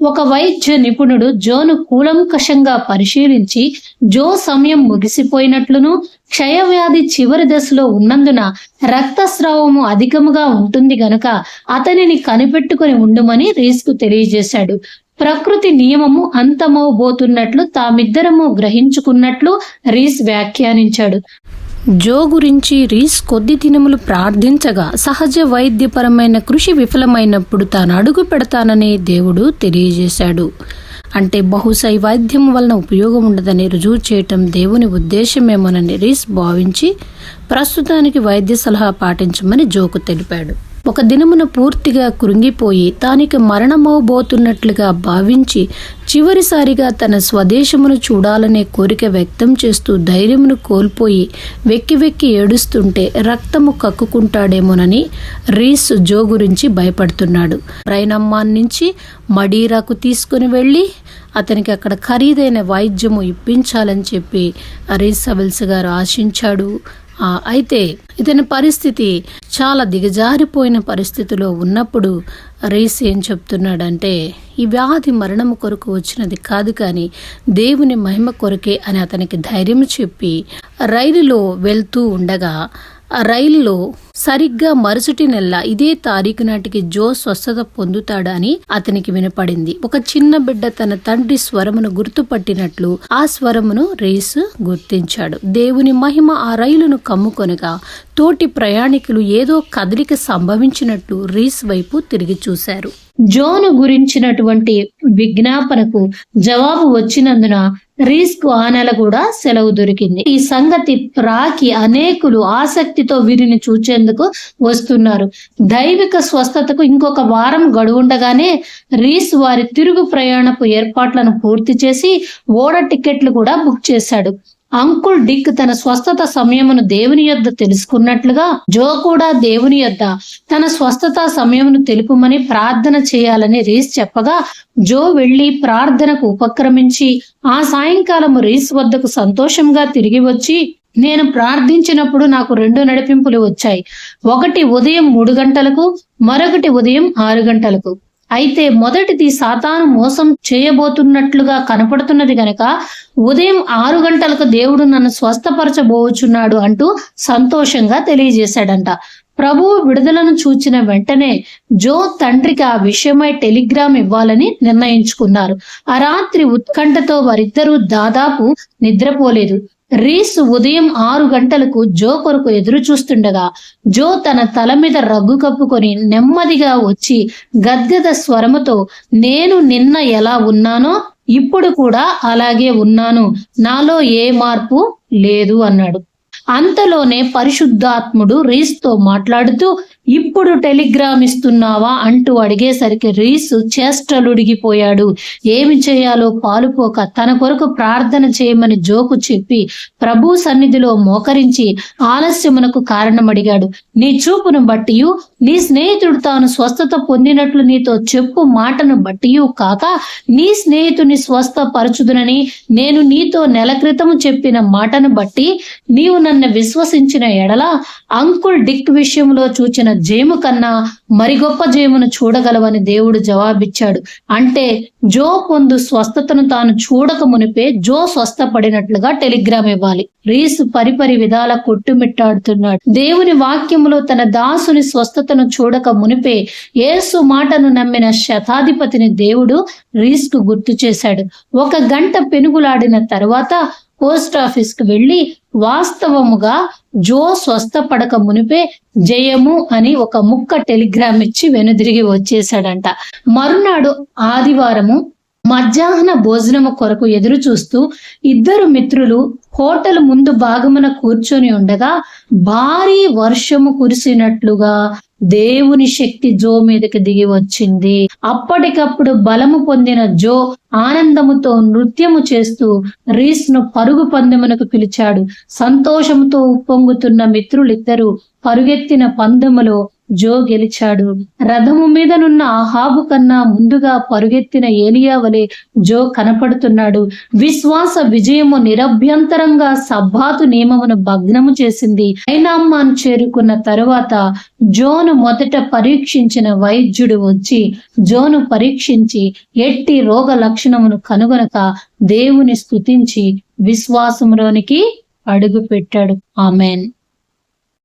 ఒక వైద్య నిపుణుడు జోను కూలంకషంగా పరిశీలించి జో సమయం ముగిసిపోయినట్లును, క్షయవ్యాధి చివరి దశలో ఉన్నందున రక్తస్రావము అధికముగా ఉంటుంది గనుక అతనిని కనిపెట్టుకుని ఉండుమని రీస్కు తెలియజేశాడు. ప్రకృతి నియమము అంతమవబోతున్నట్లు తామిద్దరము గ్రహించుకున్నట్లు రీస్ వ్యాఖ్యానించాడు. జో గురించి రీస్ కొద్ది దినములు ప్రార్థించగా సహజ వైద్యపరమైన కృషి విఫలమైనప్పుడు తాను అడుగు పెడతానని దేవుడు తెలియజేశాడు. అంటే బహుశా ఈ వైద్యం వలన ఉపయోగం ఉండదని రుజువు చేయటం దేవుని ఉద్దేశమేమోనని రీస్ భావించి ప్రస్తుతానికి వైద్య సలహా పాటించమని జోకు తెలిపాడు. ఒక దినమున పూర్తిగా కృంగిపోయి తానిక మరణమవబోతున్నట్లుగా భావించి చివరిసారిగా తన స్వదేశమును చూడాలనే కోరిక వ్యక్తం చేస్తూ ధైర్యమును కోల్పోయి వెక్కి వెక్కి ఏడుస్తుంటే రక్తము కక్కుకుంటాడేమోనని రీస్ జో గురించి భయపడుతున్నాడు. రైనమ్మాన్ నుంచి మడీరాకు తీసుకుని వెళ్ళి అతనికి అక్కడ ఖరీదైన వైద్యము ఇప్పించాలని చెప్పి రీస్ సబెల్స్ గారు ఆశించాడు. అయితే ఇతని పరిస్థితి చాలా దిగజారిపోయిన పరిస్థితిలో ఉన్నప్పుడు రీస్ ఏం చెప్తున్నాడంటే, ఈ వ్యాధి మరణము కొరకు వచ్చినది కాదు కానీ దేవుని మహిమ కొరకే అని అతనికి ధైర్యం చెప్పి రైలులో వెళ్తూ ఉండగా ఆ రైలులో సరిగ్గా మరుసటి నెల ఇదే తారీఖు నాటికి జో స్వస్థత పొందుతాడని అతనికి వినపడింది. ఒక చిన్న బిడ్డ తన తండ్రి స్వరమును గుర్తుపట్టినట్లు ఆ స్వరమును రీస్ గుర్తించాడు. దేవుని మహిమ ఆ రైలును కమ్ముకొనగా తోటి ప్రయాణికులు ఏదో కదలిక సంభవించినట్లు రీస్ వైపు తిరిగి చూశారు. జోను గురించినటువంటి విజ్ఞాపనకు జవాబు వచ్చినందున రీస్ కు ఆ నెల కూడా సెలవు దొరికింది. ఈ సంగతి రాకి అనేకులు ఆసక్తితో వీరిని చూచేందుకు వస్తున్నారు. దైవిక స్వస్థతకు ఇంకొక వారం గడువుండగానే రీస్ వారి తిరుగు ప్రయాణపు ఏర్పాట్లను పూర్తి చేసి ఓడ టికెట్లు కూడా బుక్ చేశాడు. అంకుల్ డిక్ తన స్వస్థత సమయమును దేవుని యొద్ద తెలుసుకున్నట్లుగా జో కూడా దేవుని యొద్ద తన స్వస్థత సమయమును తెలుపుమని ప్రార్థన చేయాలని రీస్ చెప్పగా జో వెళ్లి ప్రార్థనకు ఉపక్రమించి ఆ సాయంకాలము రీస్ వద్దకు సంతోషంగా తిరిగి వచ్చి, నేను ప్రార్థించినప్పుడు నాకు 2 నడిపింపులు వచ్చాయి. ఒకటి ఉదయం 3 గంటలకు, మరొకటి ఉదయం 6 గంటలకు. అయితే మొదటిది సాతాను మోసం చేయబోతున్నట్లుగా కనపడుతున్నది గనక ఉదయం 6 గంటలకు దేవుడు నన్ను స్వస్థపరచబోచున్నాడు అంటూ సంతోషంగా తెలియజేశాడంట. ప్రభువు విడుదలను చూచిన వెంటనే జో తండ్రికి ఆ విషయమై టెలిగ్రామ్ ఇవ్వాలని నిర్ణయించుకున్నారు. ఆ రాత్రి ఉత్కంఠతో వారిద్దరూ దాదాపు నిద్రపోలేదు. రీస్ ఉదయం 6 గంటలకు జో కొరకు ఎదురు చూస్తుండగా జో తన తల మీద రగ్గు కప్పుకొని నెమ్మదిగా వచ్చి గద్గద స్వరముతో, నేను నిన్న ఎలా ఉన్నానో ఇప్పుడు కూడా అలాగే ఉన్నాను, నాలో ఏ మార్పు లేదు అన్నాడు. అంతలోనే పరిశుద్ధాత్ముడు రీస్తో మాట్లాడుతూ, ఇప్పుడు టెలిగ్రామ్ ఇస్తున్నావా అంటూ అడిగేసరికి రీస్ చేష్టలుడిగిపోయాడు. ఏమి చేయాలో పాలుపోక తన కొరకు ప్రార్థన చేయమని జోకు చెప్పి ప్రభు సన్నిధిలో మోకరించి ఆలస్యమునకు కారణమడిగాడు. నీ చూపును బట్టియు నీ స్నేహితుడు తాను స్వస్థత పొందినట్లు నీతో చెప్పు మాటను బట్టియు కాక నీ స్నేహితుని స్వస్థపరచుదునని నేను నీతో నెల క్రితము చెప్పిన మాటను బట్టి నీవు నన్ను విశ్వసించిన ఎడల అంకుల్ డిక్ విషయంలో చూచిన జేము కన్నా మరి గొప్ప జేమును చూడగలవని దేవుడు జవాబిచ్చాడు. అంటే జో పొందు స్వస్థతను తాను చూడక మునిపే జో స్వస్థపడినట్లుగా టెలిగ్రామ్ ఇవ్వాలి. రీస్ పరిపరి విధాల కొట్టుమిట్టాడుతున్నాడు. దేవుని వాక్యములో తన దాసుని స్వస్థతను చూడక మునిపే యేసు మాటను నమ్మిన శతాధిపతిని దేవుడు రీస్ కు గుర్తు చేశాడు. 1 గంట పెనుగులాడిన తర్వాత పోస్ట్ ఆఫీస్ కు వెళ్లి వాస్తవముగా జో స్వస్థపడక మునిపే జయము అని ఒక ముక్క టెలిగ్రామ్ ఇచ్చి వెనుదిరిగి వచ్చేశాడంట. మరునాడు ఆదివారము మధ్యాహ్న భోజనము కొరకు ఎదురు చూస్తూ 2 మిత్రులు హోటల్ ముందు భాగమున కూర్చొని ఉండగా భారీ వర్షము కురిసినట్లుగా దేవుని శక్తి జో మీదకి దిగి వచ్చింది. అప్పటికప్పుడు బలము పొందిన జో ఆనందముతో నృత్యము చేస్తూ రీస్ ను పరుగు పందెమునకు పిలిచాడు. సంతోషముతో ఉప్పొంగుతున్న మిత్రులిద్దరూ పరుగెత్తిన పందెములో జో గెలిచాడు. రథము మీదనున్న అహాబు కన్నా ముందుగా పరుగెత్తిన ఏలియా వలె జో కనపడుతున్నాడు. విశ్వాస విజయము నిరభ్యంతరంగా సబ్బాతు నియమమును భగ్నము చేసింది. ఐనామ్మాను చేరుకున్న తరువాత జోను మొదట పరీక్షించిన వైద్యుడు వచ్చి జోను పరీక్షించి ఎట్టి రోగ లక్షణమును కనుగొనక దేవుని స్తుతించి విశ్వాసములోనికి అడుగు పెట్టాడు. ఆమెన్.